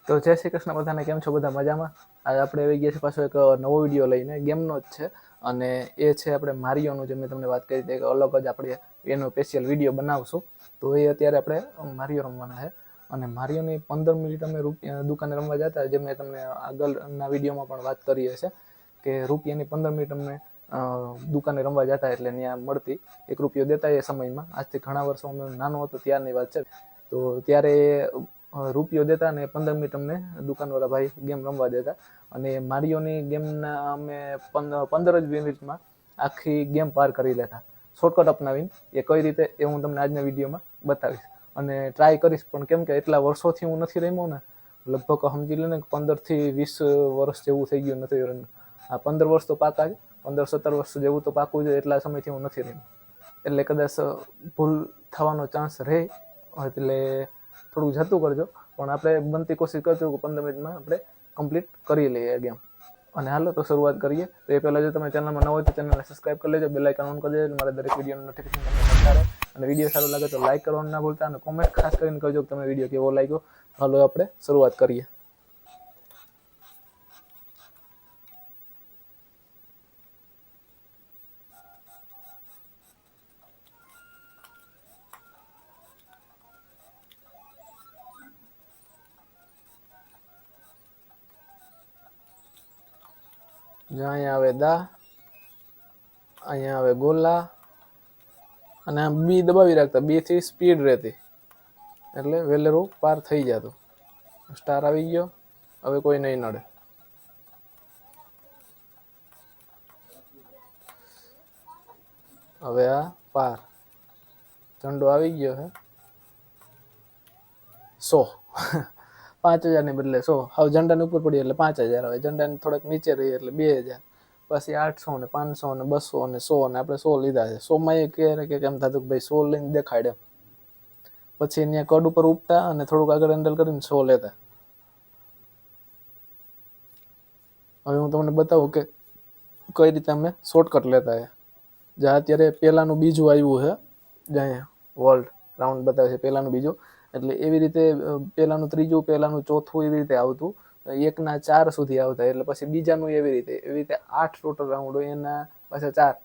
તો જય શ્રી કૃષ્ણ બધાને, કેમ છો બધા મજામાં? આજે આપણે આવી ગયા છે પાછો એક નવો વિડીયો લઈને, ગેમનો જ છે અને એ છે આપણે મારિયોનું, જે મેં તમને વાત કરી હતી કે અલગ જ આપણે એનો સ્પેશિયલ વિડીયો બનાવશું. તો એ અત્યારે આપણે મારિયો રમવાના છે અને મારિયોની 15 મિનિટ અમે દુકાને રમવા જતા, જે મેં તમને આગળના વિડીયોમાં પણ વાત કરી હશે કે રૂપિયાની 15 મિનિટ અમને દુકાને રમવા જતા એટલે ત્યાં મળતી, ₹1 દેતા એ સમયમાં. આજથી ઘણા વર્ષો અમે નાનો હતો ત્યારની વાત છે. તો ત્યારે ₹1 દેતા અને 15 મિનિટ અમને દુકાનવાળા ભાઈ ગેમ રમવા દેતા અને મારિયોની ગેમના અમે 15 જ મિનિટમાં આખી ગેમ પાર કરી લેતા, શોર્ટકટ અપનાવીને. એ કઈ રીતે એ હું તમને આજના વિડીયોમાં બતાવીશ અને ટ્રાય કરીશ પણ, કેમ કે એટલા વર્ષોથી હું નથી રમ્યો ને, લગભગ સમજી લો ને 15 થી 20 વર્ષ જેવું થઈ ગયું નથી રમ્યો. આ 15 વર્ષ તો પાકા જ, 15-17 વર્ષ જેવું તો પાકું છે. એટલા સમયથી હું નથી રમ્યો એટલે કદાચ ભૂલ થવાનો ચાન્સ રહે, એટલે થોડુંક જતું કરજો. પણ આપણે બનતી કોશિશ કરજો કે 15 મિનિટમાં આપણે કમ્પ્લીટ કરી લઈએ ગેમ. અને હાલો તો શરૂઆત કરીએ. તો એ પહેલાં જો તમે ચેનલમાં ન હોય તો ચેનલને સબસ્ક્રાઈબ કરી લેજો, બેલ આઇકન ઓન કરી દેજો, મારા દરેક વિડીયોનું નોટિફિકેશન તમને મળતા રહે. અને વિડીયો સારો લાગે તો લાઈક કરવાનું ના ભૂલતા અને કોમેન્ટ ખાસ કરીને કરજો કે તમને વિડીયો કેવો લાગ્યો. હાલો આપણે શરૂઆત કરીએ. અહીંયા આવે દા, અહીંયા આવે ગોલા અને આમ બી દબાવી રાખતા, બી થી સ્પીડ રહેતી એટલે વેલેરું પાર થઈ જતું. સ્ટાર આવી ગયો, હવે કોઈ નહીં નડે. હવે આ પાર ઝંડો આવી ગયો છે 100. 5000 ને બદલે 100. હવે ઝંડાની ઉપર પડી એટલે 5000 આવે, ઝંડાની થોડાક નીચે રહી એટલે 2000, પછી 800 ને 500 ને 200 ને 100 ને આપણે 100 લીધા છે. 100 માં એ કે કેમ થતું કે ભાઈ 100 લઈને દેખાડે. પછી અહીંયા કડ ઉપર ઉપતા અને થોડુંક આગળ હેન્ડલ કરીને 100 લેતા. હવે હું તમને બતાવું કે કઈ રીતે અમે શોર્ટકટ લેતા. જ્યાં અત્યારે પહેલાનું બીજું આવ્યું છે, જ્યાં વર્લ્ડ રાઉન્ડ બતાવે છે પહેલાનું બીજું, એટલે એવી રીતે પહેલાનું ત્રીજું, પહેલાનું ચોથું એવી રીતે આવતું. 1 ના 4 સુધી આવતા, એટલે પછી બીજાનું એવી રીતે 8 ટોટલ રાઉન્ડ હોય, એના પાછા 4,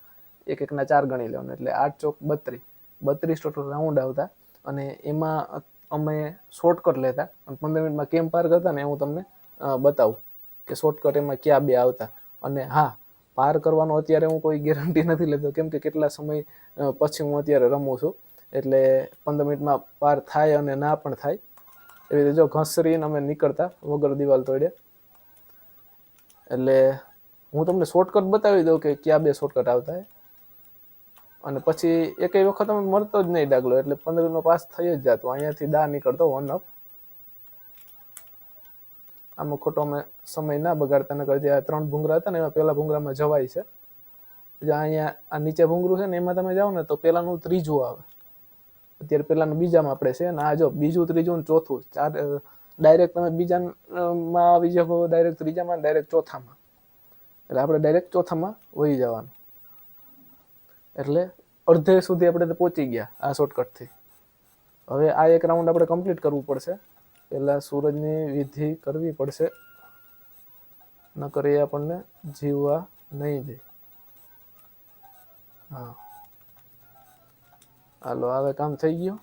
1 ના 4 ગણી લેવાનું એટલે 8 ચોક 32 ટોટલ રાઉન્ડ આવતા. અને એમાં અમે શોર્ટકટ લેતા અને 15 મિનિટમાં કેમ પાર કરતા ને હું તમને બતાવું કે શોર્ટકટ એમાં ક્યાં બે આવતા. અને હા, પાર કરવાનો અત્યારે હું કોઈ ગેરંટી નથી લેતો, કેમ કે કેટલા સમય પછી હું અત્યારે રમું છું, એટલે 15 મિનિટમાં પાર થાય અને ના પણ થાય. એવી રીતે જો ઘસરીને અમે નીકળતા વગર દિવાલ તોડે. એટલે હું તમને શોર્ટકટ બતાવી દઉં કે ક્યાં બે શોર્ટકટ આવતા હોય, અને પછી એકેય વખત અમે મળતો જ નહીં ડાગલો, એટલે 15 મિનિટમાં પાસ થઈ જ જતો. અહીંયાથી દા નીકળતો 1 અપ. આમાં ખોટો અમે સમય ના બગાડતા, નકર જે 3 ભૂંગરા હતા ને એમાં પહેલા ભૂંગરામાં જવાય છે. અહીંયા આ નીચે ભૂંગરું છે ને, એમાં તમે જાઓ ને તો પેલાનું ત્રીજું આવે. અત્યારે પેલાનું બીજામાં આપણે છે ને, આ જો બીજું, ત્રીજું ને ચોથું, 4 ડાયરેક્ટ તમે બીજામાં આવી જાઓ, ડાયરેક્ટ ત્રીજામાં, ડાયરેક્ટ ચોથામાં. એટલે આપણે ડાયરેક્ટ ચોથામાં વહી જવાનું. એટલે અડધે સુધી આપણે પહોંચી ગયા આ શોર્ટકટથી. હવે આ એક રાઉન્ડ આપણે કમ્પ્લીટ કરવું પડશે. પહેલા સૂરજની વિધિ કરવી પડશે, નકર એ આપણને જીવવા નહીં દે. હા, હાલો હવે કામ થઈ ગયું.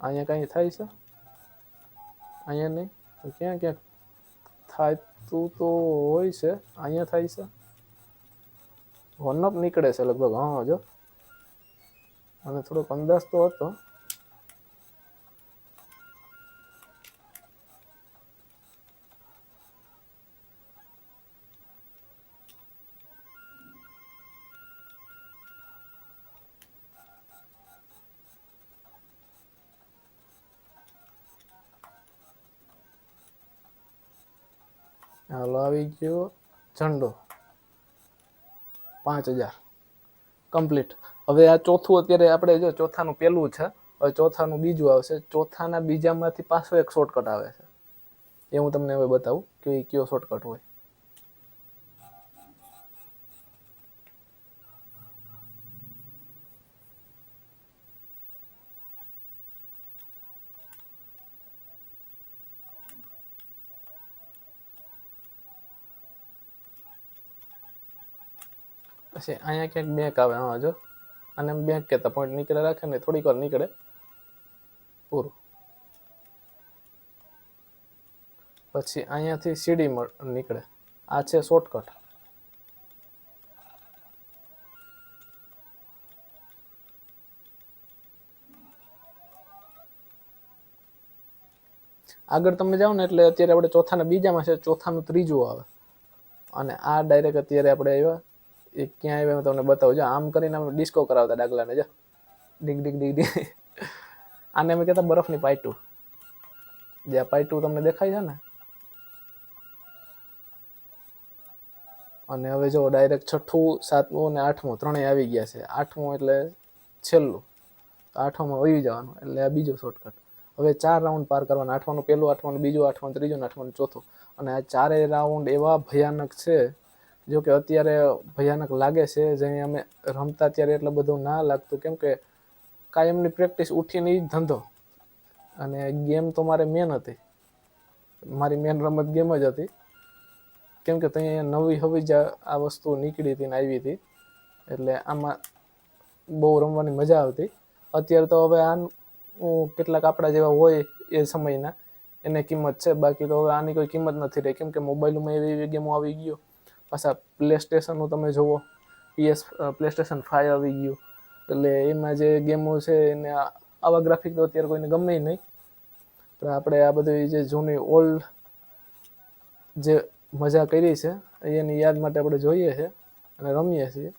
અહીંયા કાંઈ થાય છે? અહીંયા નહીં. ક્યાં ક્યાંક થતું તો હોય છે. અહીંયા થાય છે. 1 અપ નીકળે છે લગભગ. હા જો, મને થોડોક અંદાજ તો હતો. હાલો આવી ગયો ઝંડો 5000 કમ્પ્લીટ. હવે આ ચોથું અત્યારે આપણે જો ચોથાનું પેલું છે, હવે ચોથાનું બીજું આવશે. ચોથાના બીજામાંથી પાછો એક શોર્ટકટ આવે છે, એ હું તમને હવે બતાવું કે કયો શોર્ટકટ હોય. પછી અહીંયા ક્યાંક બેંક આવે, હા જો અને બેંક કહેતા પોઈન્ટ નીકળે રાખે ને થોડીક વાર નીકળે પૂરું. પછી અહીંયાથી સીડી નીકળે, આ છે શોર્ટકટ. આગળ તમે જાઓ ને એટલે અત્યારે આપણે ચોથાના બીજામાં છે, ચોથાનું ત્રીજું આવે. અને આ ડાયરેક્ટ અત્યારે આપણે આવ્યા એ ક્યાં આવ્યા તમને બતાવું. જો આમ કરીને અમે ડિસ્કો કરાવતા ડાગલાને, જો ડીગ ડીગ ડીગ ડીગ. આને અમે કહેતા બરફની પાઇટું. જે આ પાઇટું તમને દેખાય છે ને. અને હવે જો ડાયરેક્ટ છઠ્ઠું, સાતમું અને આઠમું ત્રણેય આવી ગયા છે. આઠમું એટલે છેલ્લું, આઠમામાં વહી જવાનું એટલે આ બીજો શોર્ટકટ. હવે 4 રાઉન્ડ પાર કરવાના. આઠમાનું પહેલું, આઠમાનું બીજું, આઠમાનું ત્રીજું, આઠમાનું ચોથું. અને આ ચારેય રાઉન્ડ એવા ભયાનક છે, જો કે અત્યારે ભયાનક લાગે છે. જે અમે રમતા ત્યારે એટલું બધું ના લાગતું, કેમ કે કાયમની પ્રેક્ટિસ, ઉઠીને એ જ ધંધો. અને ગેમ તો મારે મેન હતી, મારી મેન રમત ગેમ જ હતી. કેમ કે ત્યાં નવી હવે જ આ વસ્તુ નીકળી હતી ને આવી હતી, એટલે આમાં બહુ રમવાની મજા આવતી. અત્યારે તો હવે આ કેટલાક આપણા જેવા હોય એ સમયના એને કિંમત છે, બાકી તો હવે આની કોઈ કિંમત નથી રહી. કેમ કે મોબાઈલમાં એવી એવી ગેમો આવી ગયો. પાછા પ્લે સ્ટેશનનું તમે જુઓ, PlayStation 5 આવી ગયું, એટલે એમાં જે ગેમો છે એને આવા ગ્રાફિક તો અત્યારે કોઈને ગમે નહીં. પણ આપણે આ બધી જે જૂની ઓલ્ડ જે મજા કરી છે એની યાદ માટે આપણે જોઈએ છે અને રમીએ છીએ.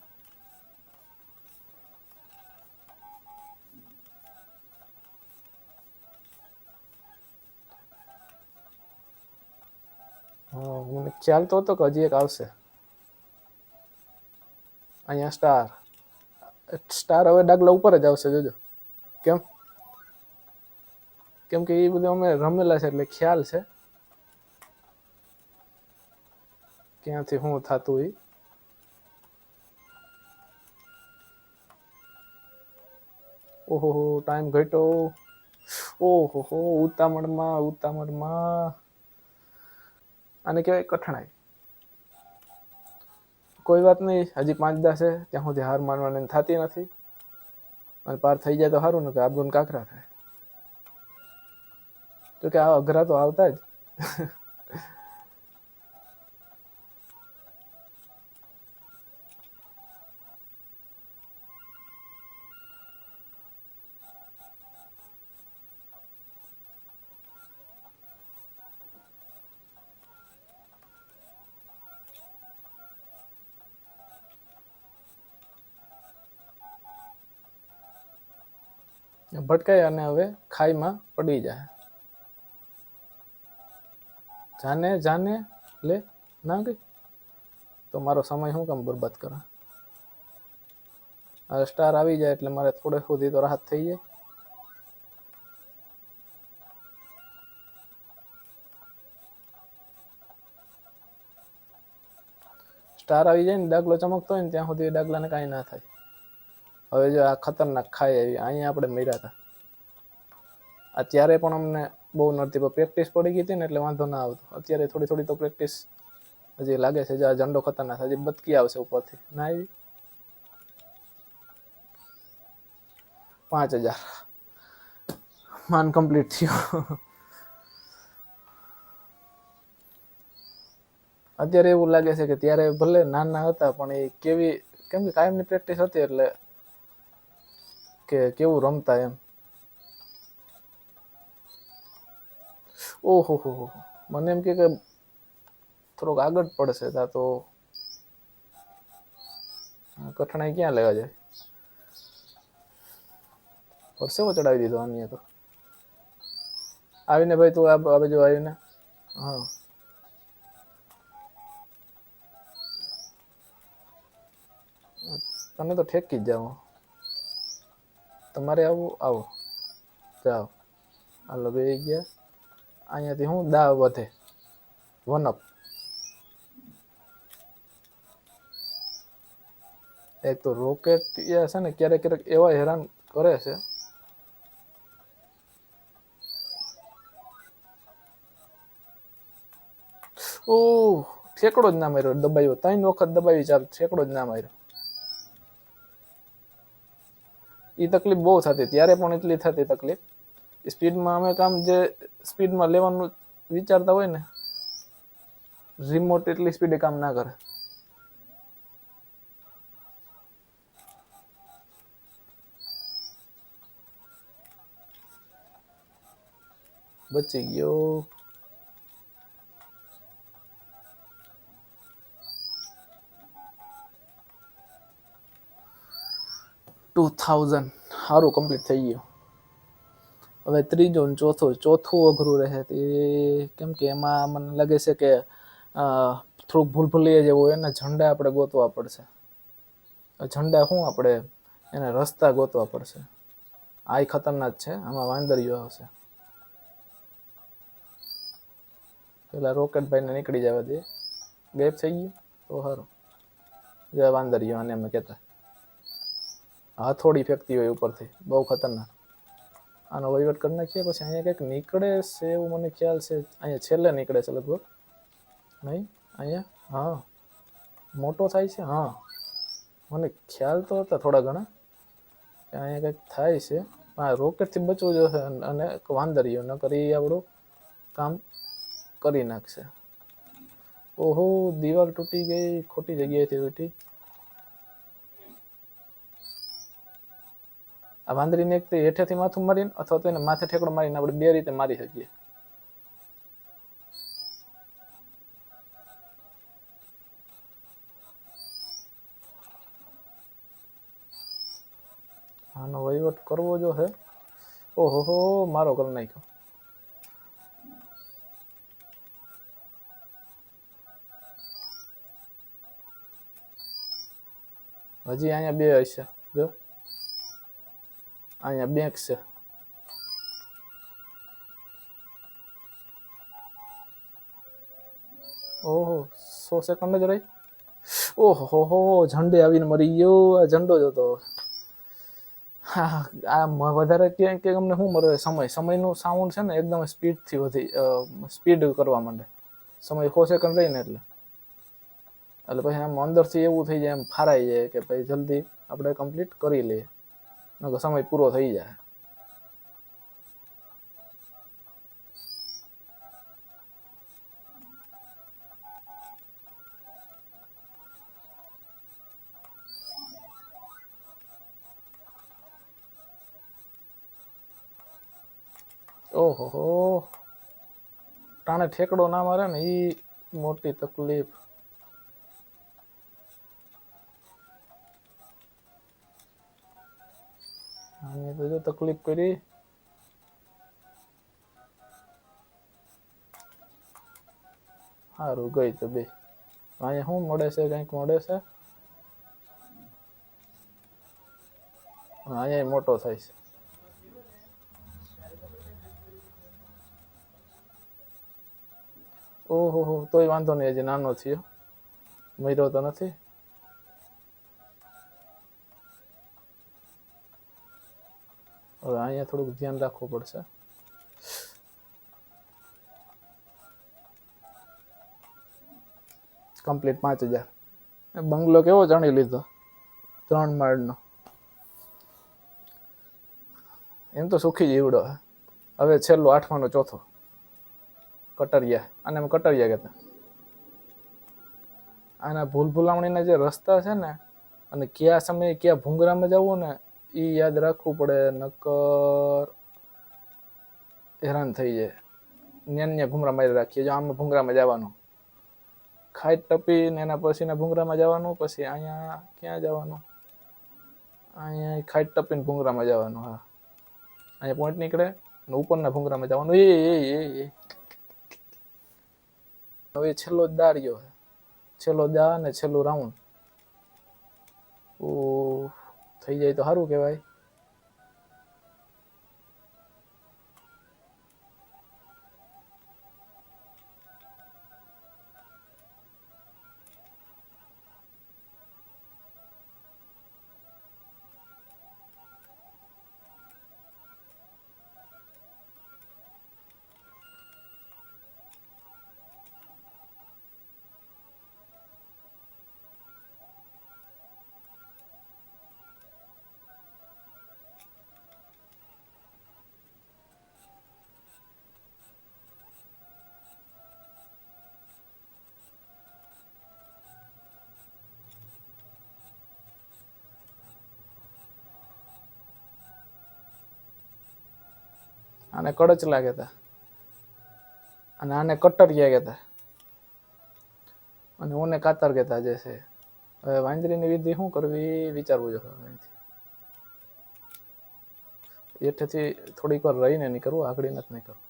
મને ખ્યાલ તો હતો કે હજી એક આવશે. અહીંયા સ્ટાર હવે ડાગલા ઉપર જ આવશે, જોજો. કેમ કે એ બધું અમે રમેલા છે એટલે ખ્યાલ છે ક્યાંથી શું થતું એ. ઓહો ટાઈમ ઘટ્યો. ઓહો ઉતામળમાં આને કહેવાય કઠણાઈ. કોઈ વાત નહીં, હજી 5-10 છે, ત્યાં સુધી હાર માનવાની થતી નથી. અને પાર થઈ જાય તો સારું, ને કે આબરૂને કાકરા થાય. તો કે આ અઘરા તો આવતા જ. ભટકાય અને હવે ખાઈમાં પડી જાય. જાને લે ના ગઈ તો મારો સમય શું કામ બરબાદ કરો. હવે સ્ટાર આવી જાય એટલે મારે થોડે સુધી તો રાહત થઈ જાય. સ્ટાર આવી જાય ને ડાગલો ચમકતો હોય ને ત્યાં સુધી ડાગલાને કાંઈ ના થાય. હવે જો આ ખતરનાક ખાઈ આવી, અહીંયા આપણે મર્યા હતા. અત્યારે પણ અમને બહુ નડતી, પણ પ્રેક્ટિસ પડી ગઈ હતી ને એટલે વાંધો ના આવતો. અત્યારે થોડી થોડી તો પ્રેક્ટિસ હજી લાગે છે. જો આ ઝંડો ખતરનાક, હજી બતકી આવશે ઉપરથી. ના આવી 5000 માન કમ્પ્લીટ થયું. અત્યારે એવું લાગે છે કે ત્યારે ભલે નાના હતા પણ એ કેવી, કેમ કે કાયમની પ્રેક્ટિસ હતી એટલે કે કેવું રમતા એમ. ઓહો મને એમ કે થોડોક આગળ પડશે તા તો કઠણાઈ ક્યાં લેવા જાય. પરસેવો ચડાવી દીધો આની તો. આવીને ભાઈ તું આ બાજુ આવીને, હા તમે તો ઠેકી જ જાઓ. તમારે આવું આવો જાઓ. હાલો બે ગયા. અહીંયાથી હું દાવ વધે 1 અપ. એક તો રોકેટ છે ને ક્યારેક ક્યારેક એવા હેરાન કરે છે. ઠેકડો જ ના માર્યો, દબાવ્યો 3 વખત દબાવી ચાલ, ઠેકડો જ ના માર્યો. એ તકલીફ બહુ થતી, ત્યારે પણ એટલી થતી તકલીફ. સ્પીડમાં અમે કામ જે સ્પીડમાં લેવાનું વિચારતા હોય ને, રિમોટ એટલી સ્પીડે કામ ના કરે. બચી ગયો. 2000 સારું કમ્પ્લીટ થઈ ગયું. હવે ત્રીજો ને ચોથું અઘરું રહે. કેમ કે એમાં મને લાગે છે કે થોડુંક ભૂલભુલૈયા જેવું હોય ને, ઝંડા આપણે ગોતવા પડશે. ઝંડા શું આપણે એને રસ્તા ગોતવા પડશે. આ ખતરનાક છે, આમાં વાંદરીઓ આવશે. પેલા રોકેટભાઈને નીકળી જવા દે. ગેપ થઈ ગયું તો સારું. જે વાંદરીઓ અને અમે કહેતા હાથોડી ફેંકતી હોય ઉપરથી, બહુ ખતરનાક. આનો વહીવટ કરી નાખીએ. પછી અહીંયા કંઈક નીકળે છે એવું મને ખ્યાલ છે. અહીંયા છેલ્લે નીકળે છે લગભગ. નહીં અહીંયા, હા મોટો થાય છે. હા મને ખ્યાલ તો હતા થોડા ઘણા કે અહીંયા કંઈક થાય છે. હા રોકેટથી બચવું જોઈએ અને વાંદરીઓ ન કરી આપણું કામ કરી નાખશે. ઓહો, દિવાલ તૂટી ગઈ, ખોટી જગ્યાએથી તૂટી. આ વાંદરીને એક હેઠેથી માથું મારીને અથવા તો એને માથે ઠેકડો મારીને આપણે બે રીતે મારી શકીએ. આનો વહીવટ કરવો જો હે. ઓહો હો, મારો કરી નાખ્યો. હજી અહીંયા બે હશે. જો અહીંયા બેંક છે. ઓહો, 100 સેકન્ડ જ રહી. ઓહો હો, ઝંડે આવીને મરી ગયો. આ ઝંડો જ હતો. હા, આ વધારે ક્યાંક કે અમને શું મળે? સમયનું સાઉન્ડ છે ને એકદમ સ્પીડથી સ્પીડ કરવા માંડે. સમય 100 સેકન્ડ રહીને એટલે પછી આમ અંદરથી એવું થઈ જાય, એમ ફારાઈ જાય કે ભાઈ જલ્દી આપણે કમ્પ્લીટ કરી લઈએ, નકર સમય પૂરો થઈ જાય. ઓહો હો, ટાણે ઠેકડો ના મારે ને એ મોટી તકલીફ. આની તો જો તકલીફ કરી. સારું ગઈ તો બે. અહીંયા શું મળે છે? કંઈક મળે છે. અહીંયા મોટો થાય છે. ઓહો હો, તોય વાંધો નહીં, હજી નાનો થયો, મર્યો તો નથી. હવે અહીંયા થોડુંક ધ્યાન રાખવું પડશે. કમ્પ્લીટ 5000. બંગલો કેવો જાણી લીધો, 3 માળનો. એમ તો સુખી જીવડો. હવે છેલ્લો 8માનો ચોથો કટરિયા. આને અમે કટરિયા કહેતા. આના ભૂલભુલામણીના જે રસ્તા છે ને, અને કયા સમયે કયા ભૂંગરામાં જવું ને એ યાદ રાખવું પડે, નકર હેરાન થઈ જાય. ન્યા ભૂંગરા મારી રાખીએ. જો આમાં ભૂંગરામાં જવાનું, ખાઈ ટપીને એના પછીના ભૂંગરામાં જવાનું. પછી અહીંયા ક્યાં જવાનું? અહીંયા ખાઈ ટપીને ભૂંગરામાં જવાનું. હા, અહીંયા પોઈન્ટ નીકળે ને ઉપરના ભૂંગરામાં જવાનું. એ હવે છેલ્લો જ દા રહ્યો. છેલ્લો દા ને છેલ્લું રાઉન્ડ. ઓ થઈ જાય તો સારું કહેવાય. આને કડચલા કહેતા અને આને કટરિયા કહેતા અને ઓને કાતર કહેતા જે છે. હવે વાંદરીની વિધિ શું કરવી વિચારવું જોઈએ. અહીંથી એઠેથી થોડીક વાર રહીને નહીં કરવું, આગળ નથી નહીં કરવું.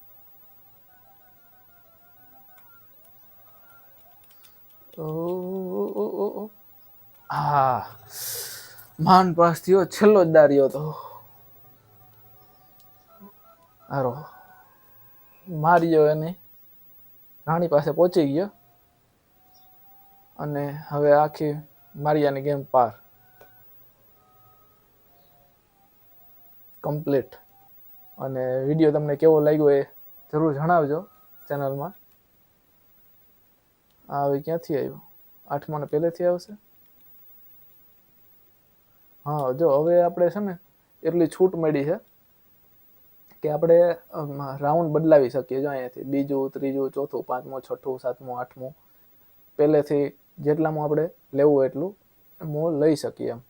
હા, માન પાસ થયો, છેલ્લો જ દાર્યો હતો. હારો માર્યો એની રાણી પાસે પહોંચી ગયો અને હવે આખી મારિયાની ગેમ પાર કમ્પ્લીટ. અને વિડીયો તમને કેવો લાગ્યો એ જરૂર જણાવજો ચેનલમાં. આ હવે ક્યાંથી આવ્યું? 8મા ને પહેલેથી આવશે. હા, જો હવે આપણે છે ને એટલી છૂટ મળી છે કે આપણે રાઉન્ડ બદલાવી શકીએ. જો અહીંયાથી બીજું, ત્રીજું, ચોથું, 5મું, 6ઠું, 7મું, 8મું પહેલેથી જેટલામાં આપણે લેવું એટલું હું લઈ શકીએ એમ.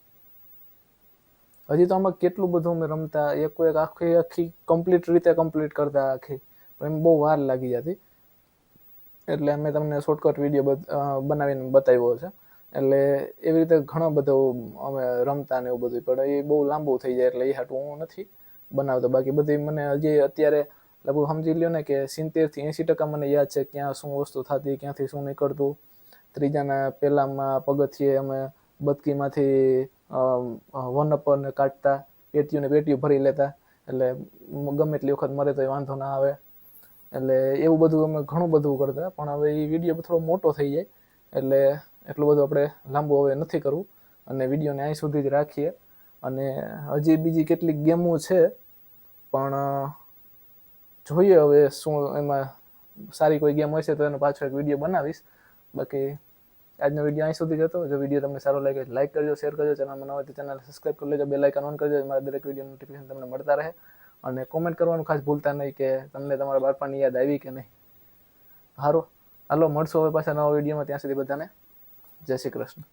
હજી તો આમાં કેટલું બધું અમે રમતા, એક આખી કમ્પ્લીટ રીતે કમ્પ્લીટ કરતા આખી, પણ એમ બહુ વાર લાગી જતી. એટલે અમે તમને શોર્ટકટ વિડીયો બનાવીને બતાવ્યો છે. એટલે એવી રીતે ઘણો બધો અમે રમતા ને એવું બધું, પણ એ બહુ લાંબુ થઈ જાય એટલે એ હાટું હું નથી બનાવતો. બાકી બધી મને હજી અત્યારે લગભગ સમજી લ્યો ને કે 70 થી 80% મને યાદ છે ક્યાં શું વસ્તુ થતી, ક્યાંથી શું નીકળતું. ત્રીજાના પહેલામાં પગથિયે અમે બદકીમાંથી 1UP ને કાઢતા, પેટીયું ભરી લેતા, એટલે ગમે એટલી વખત મરે તો વાંધો ના આવે. એટલે એવું બધું અમે ઘણું બધું કરતા. પણ હવે એ વિડીયો થોડો મોટો થઈ જાય એટલે એટલું બધું આપણે લાંબુ હવે નથી કરવું અને વિડીયોને અહીં સુધી જ રાખીએ. અને હજી બીજી કેટલીક ગેમો છે પણ જોઈએ હવે શું એમાં સારી કોઈ ગેમ હશે તો એનો પાછો એક વિડીયો બનાવીશ. બાકી આજનો વિડીયો અહીં સુધી જ હતો. જો વિડીયો તમને સારો લાગે લાઈક કરજો, શેર કરજો, ચેનલમાં ન હોય તો ચેનલ સબસ્ક્રાઈબ કરી લેજો, બેલ આઇકન ઓન કરજો, મારા દરેક વિડીયો નોટિફિકેશન તમને મળતા રહે. અને કોમેન્ટ કરવાનું ખાસ ભૂલતા નહીં કે તમને તમારા બાળપણની યાદ આવી કે નહીં. સારું, હાલો મળશું હવે પાછા નવા વિડીયોમાં. ત્યાં સુધી બધાને જય શ્રી કૃષ્ણ.